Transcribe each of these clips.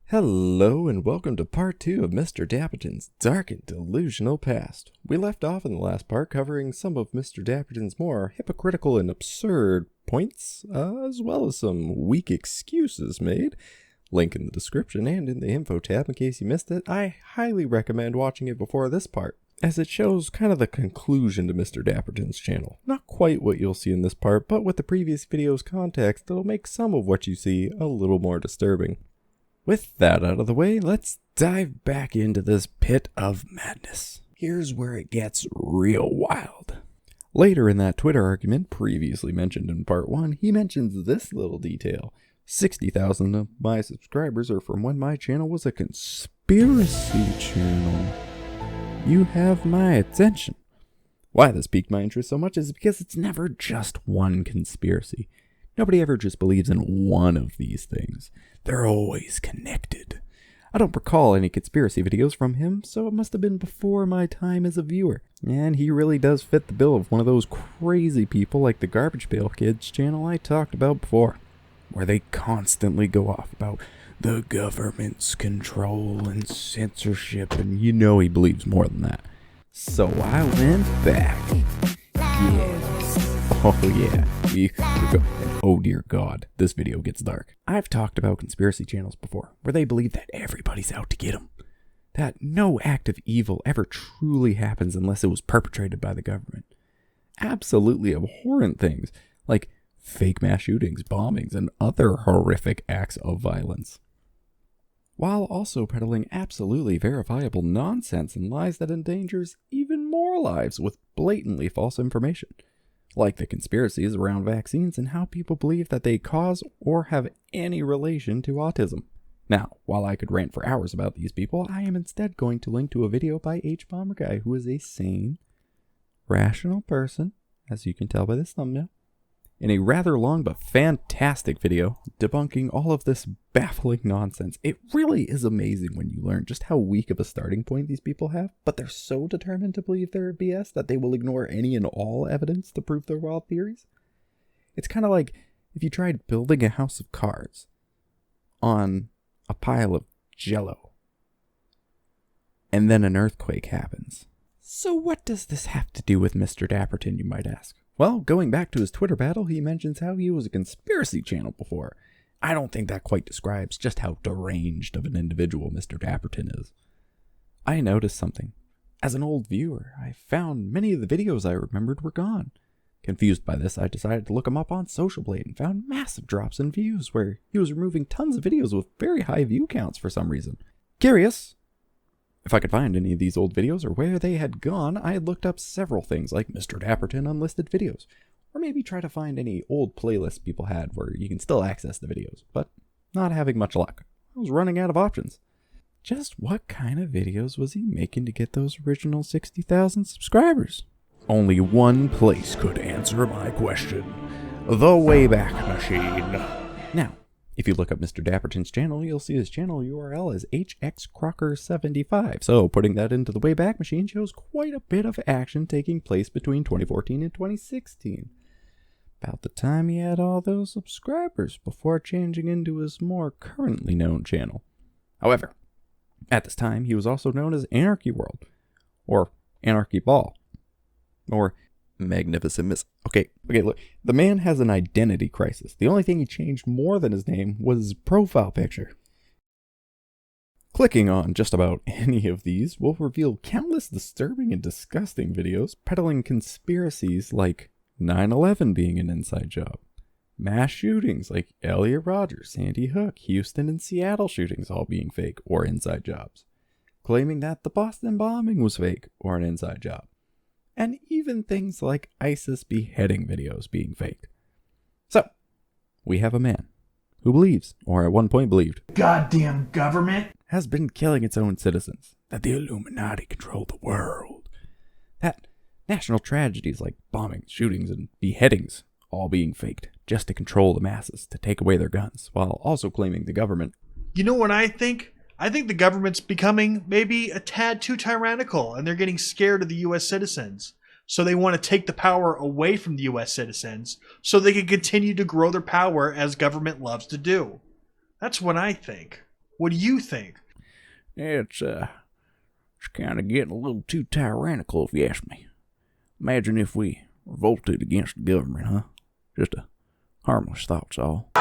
Hello and welcome to part 2 of Mr. Dapperton's Dark and Delusional Past. We left off in the last part covering some of Mr. Dapperton's more hypocritical and absurd points, as well as some weak excuses made. Link in the description and in the info tab in case you missed it. I highly recommend watching it before this part, as it shows kind of the conclusion to Mr. Dapperton's channel. Not quite what you'll see in this part, but with the previous video's context, it'll make some of what you see a little more disturbing. With that out of the way, let's dive back into this pit of madness. Here's where it gets real wild. Later in that Twitter argument previously mentioned in part 1, he mentions this little detail. 60,000 of my subscribers are from when my channel was a conspiracy channel. You have my attention. Why this piqued my interest so much is because it's never just one conspiracy. Nobody ever just believes in one of these things. They're always connected. I don't recall any conspiracy videos from him, so it must have been before my time as a viewer. And he really does fit the bill of one of those crazy people like the Garbage Pail Kids channel I talked about before, where they constantly go off about the government's control and censorship, and you know he believes more than that. So I went back. We go. Oh dear God, this video gets dark. I've talked about conspiracy channels before, where they believe that everybody's out to get them. That no act of evil ever truly happens unless it was perpetrated by the government. Absolutely abhorrent things, like fake mass shootings, bombings, and other horrific acts of violence. While also peddling absolutely verifiable nonsense and lies that endangers even more lives with blatantly false information. Like the conspiracies around vaccines and how people believe that they cause or have any relation to autism. Now, while I could rant for hours about these people, I am instead going to link to a video by H-Bomber Guy, who is a sane, rational person, as you can tell by this thumbnail, in a rather long but fantastic video debunking all of this baffling nonsense. It really is amazing when you learn just how weak of a starting point these people have, but they're so determined to believe they're BS that they will ignore any and all evidence to prove their wild theories. It's kind of like if you tried building a house of cards on a pile of jello, and then an earthquake happens. So what does this have to do with Mr. Dapperton, you might ask? Well, going back to his Twitter battle, he mentions how he was a conspiracy channel before. I don't think that quite describes just how deranged of an individual Mr. Dapperton is. I noticed something. As an old viewer, I found many of the videos I remembered were gone. Confused by this, I decided to look him up on Social Blade and found massive drops in views where he was removing tons of videos with very high view counts for some reason. Curious if I could find any of these old videos or where they had gone, I had looked up several things like Mr. Dapperton unlisted videos, or maybe try to find any old playlists people had where you can still access the videos, but not having much luck. I was running out of options. Just what kind of videos was he making to get those original 60,000 subscribers? Only one place could answer my question. The Wayback Machine. Now, if you look up Mr. Dapperton's channel, you'll see his channel URL is hxcrocker75. So putting that into the Wayback Machine shows quite a bit of action taking place between 2014 and 2016. About the time he had all those subscribers before changing into his more currently known channel. However, at this time he was also known as Anarchy World, or Anarchy Ball, or Magnificent Miss. Okay, look. The man has an identity crisis. The only thing he changed more than his name was his profile picture. Clicking on just about any of these will reveal countless disturbing and disgusting videos peddling conspiracies like 9/11 being an inside job, mass shootings like Elliot Rodgers, Sandy Hook, Houston, and Seattle shootings all being fake or inside jobs, claiming that the Boston bombing was fake or an inside job, and even things like ISIS beheading videos being faked. So, we have a man who believes, or at one point believed, goddamn government has been killing its own citizens, that the Illuminati control the world, that national tragedies like bombings, shootings, and beheadings all being faked just to control the masses, to take away their guns, while also claiming the government. You know what I think? I think the government's becoming maybe a tad too tyrannical, and they're getting scared of the U.S. citizens. So they want to take the power away from the U.S. citizens so they can continue to grow their power as government loves to do. That's what I think. What do you think? It's kind of getting a little too tyrannical, if you ask me. Imagine if we revolted against the government, huh? Just a harmless thought's all.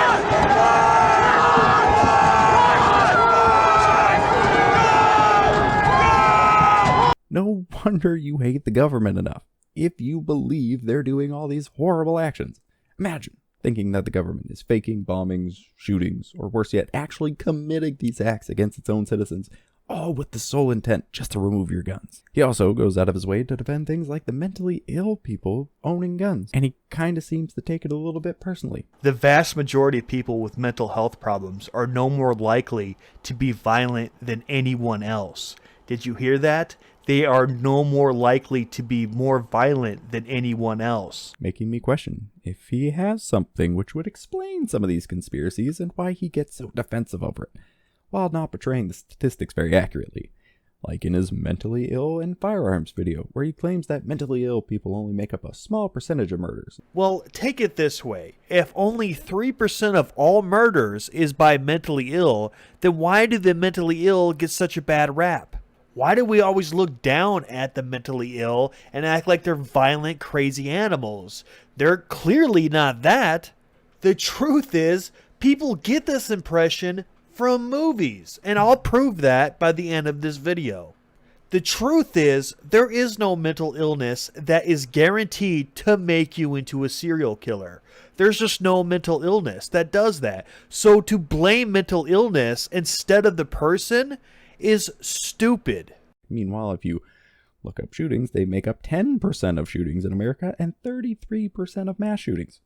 No wonder you hate the government enough, if you believe they're doing all these horrible actions. Imagine thinking that the government is faking bombings, shootings, or worse yet, actually committing these acts against its own citizens, all with the sole intent just to remove your guns. He also goes out of his way to defend things like the mentally ill people owning guns, and he kind of seems to take it a little bit personally. The vast majority of people with mental health problems are no more likely to be violent than anyone else. Did you hear that? They are no more likely to be more violent than anyone else. Making me question if he has something which would explain some of these conspiracies and why he gets so defensive over it, while not portraying the statistics very accurately. Like in his mentally ill and firearms video, where he claims that mentally ill people only make up a small percentage of murders. Well, take it this way. If only 3% of all murders is by mentally ill, then why do the mentally ill get such a bad rap? Why do we always look down at the mentally ill and act like they're violent, crazy animals? They're clearly not that. The truth is, people get this impression from movies, and I'll prove that by the end of this video. The truth is, there is no mental illness that is guaranteed to make you into a serial killer. There's just no mental illness that does that. So to blame mental illness instead of the person is stupid. Meanwhile, if you look up shootings, they make up 10% of shootings in America and 33% of mass shootings.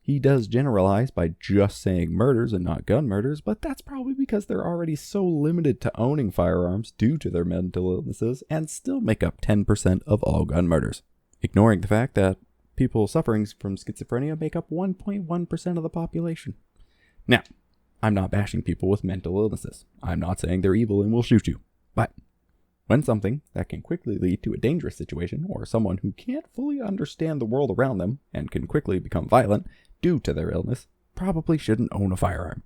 He does generalize by just saying murders and not gun murders, but that's probably because they're already so limited to owning firearms due to their mental illnesses and still make up 10% of all gun murders. Ignoring the fact that people suffering from schizophrenia make up 1.1% of the population. Now, I'm not bashing people with mental illnesses. I'm not saying they're evil and will shoot you. But when something that can quickly lead to a dangerous situation, or someone who can't fully understand the world around them and can quickly become violent due to their illness, probably shouldn't own a firearm.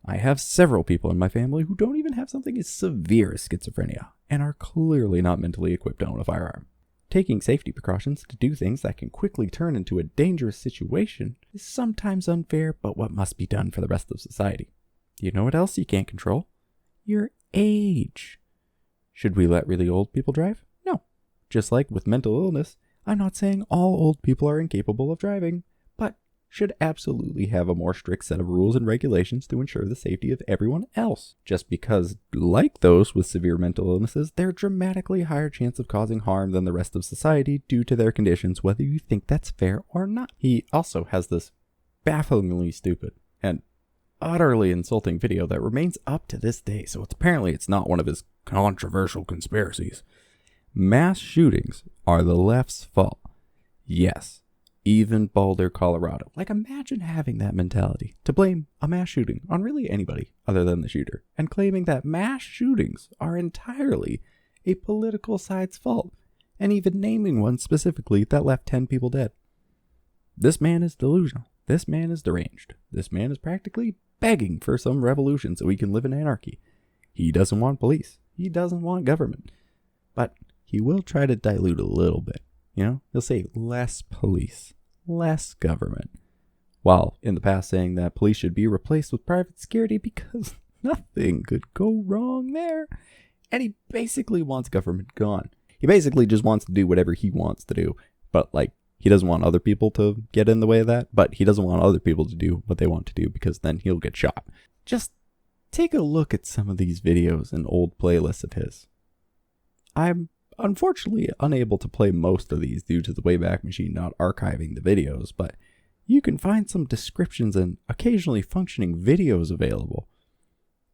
I have several people in my family who don't even have something as severe as schizophrenia and are clearly not mentally equipped to own a firearm. Taking safety precautions to do things that can quickly turn into a dangerous situation is sometimes unfair, but what must be done for the rest of society. You know what else you can't control? Your age. Should we let really old people drive? No. Just like with mental illness, I'm not saying all old people are incapable of driving, but should absolutely have a more strict set of rules and regulations to ensure the safety of everyone else. Just because, like those with severe mental illnesses, they're dramatically higher chance of causing harm than the rest of society due to their conditions, whether you think that's fair or not. He also has this bafflingly stupid and utterly insulting video that remains up to this day, so it's not one of his controversial conspiracies. Mass shootings are the left's fault. Yes. Even Boulder, Colorado. Like, imagine having that mentality to blame a mass shooting on really anybody other than the shooter, and claiming that mass shootings are entirely a political side's fault, and even naming one specifically that left 10 people dead. This man is delusional. This man is deranged. This man is practically begging for some revolution so he can live in anarchy. He doesn't want police. He doesn't want government. But he will try to dilute a little bit. You know, he'll say less police, less government, while in the past saying that police should be replaced with private security because nothing could go wrong there. And he basically wants government gone. He basically just wants to do whatever he wants to do, but like, he doesn't want other people to get in the way of that, but he doesn't want other people to do what they want to do because then he'll get shot. Just take a look at some of these videos and old playlists of his. I'm unfortunately unable to play most of these due to the Wayback Machine not archiving the videos, but you can find some descriptions and occasionally functioning videos available.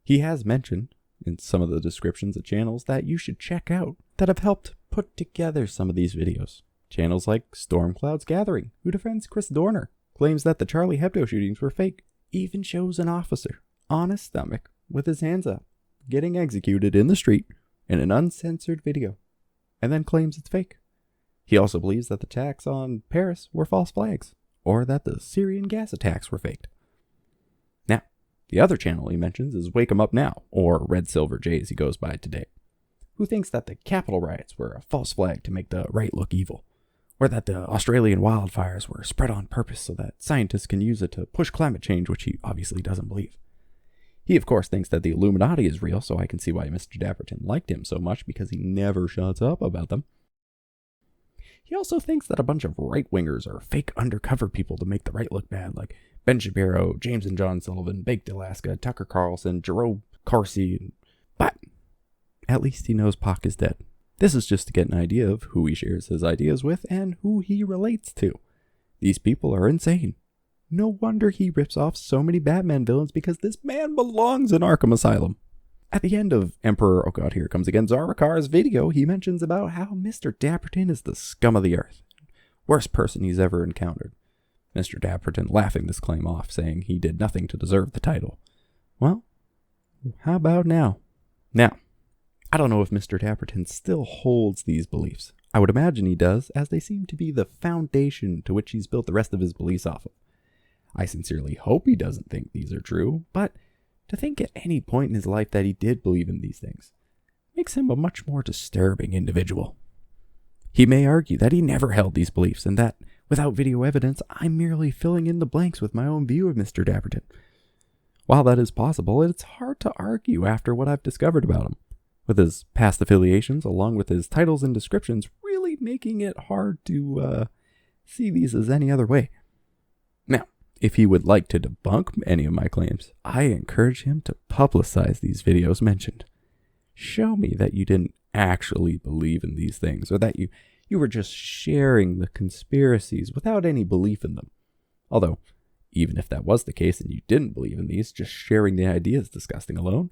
He has mentioned in some of the descriptions of channels that you should check out that have helped put together some of these videos. Channels like Stormcloud's Gathering, who defends Chris Dorner, claims that the Charlie Hebdo shootings were fake, even shows an officer on his stomach with his hands up, getting executed in the street in an uncensored video, and then claims it's fake. He also believes that the attacks on Paris were false flags, or that the Syrian gas attacks were faked. Now, The other channel he mentions is Wake 'em Up Now, or Red Silver J as he goes by today, who thinks that the Capitol riots were a false flag to make the right look evil, or that the Australian wildfires were spread on purpose so that scientists can use it to push climate change, which he obviously doesn't believe. He, of course, thinks that the Illuminati is real, so I can see why Mr. Dapperton liked him so much, because he never shuts up about them. He also thinks that a bunch of right-wingers are fake undercover people to make the right look bad, like Ben Shapiro, James and John Sullivan, Baked Alaska, Tucker Carlson, Jerome Corsi, but at least he knows Pac is dead. This is just to get an idea of who he shares his ideas with and who he relates to. These people are insane. No wonder he rips off so many Batman villains, because this man belongs in Arkham Asylum. At the end of Emperor, oh god, here comes again, Zarakar's video, he mentions about how Mr. Dapperton is the scum of the earth. Worst person he's ever encountered. Mr. Dapperton laughing this claim off, saying he did nothing to deserve the title. Well, how about now? Now, I don't know if Mr. Dapperton still holds these beliefs. I would imagine he does, as they seem to be the foundation to which he's built the rest of his beliefs off of. I sincerely hope he doesn't think these are true, but to think at any point in his life that he did believe in these things makes him a much more disturbing individual. He may argue that he never held these beliefs, and that, without video evidence, I'm merely filling in the blanks with my own view of Mr. Dapperton. While that is possible, it's hard to argue after what I've discovered about him, with his past affiliations, along with his titles and descriptions, really making it hard to see these as any other way. Now, if he would like to debunk any of my claims, I encourage him to publicize these videos mentioned. Show me that you didn't actually believe in these things, or that you were just sharing the conspiracies without any belief in them. Although, even if that was the case and you didn't believe in these, just sharing the idea is disgusting alone.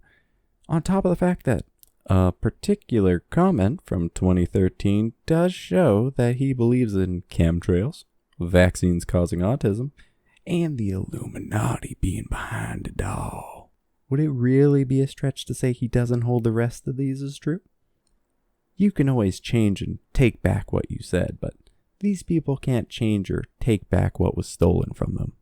On top of the fact that a particular comment from 2013 does show that he believes in chemtrails, vaccines causing autism, and the Illuminati being behind it all. Would it really be a stretch to say he doesn't hold the rest of these as true? You can always change and take back what you said, but these people can't change or take back what was stolen from them.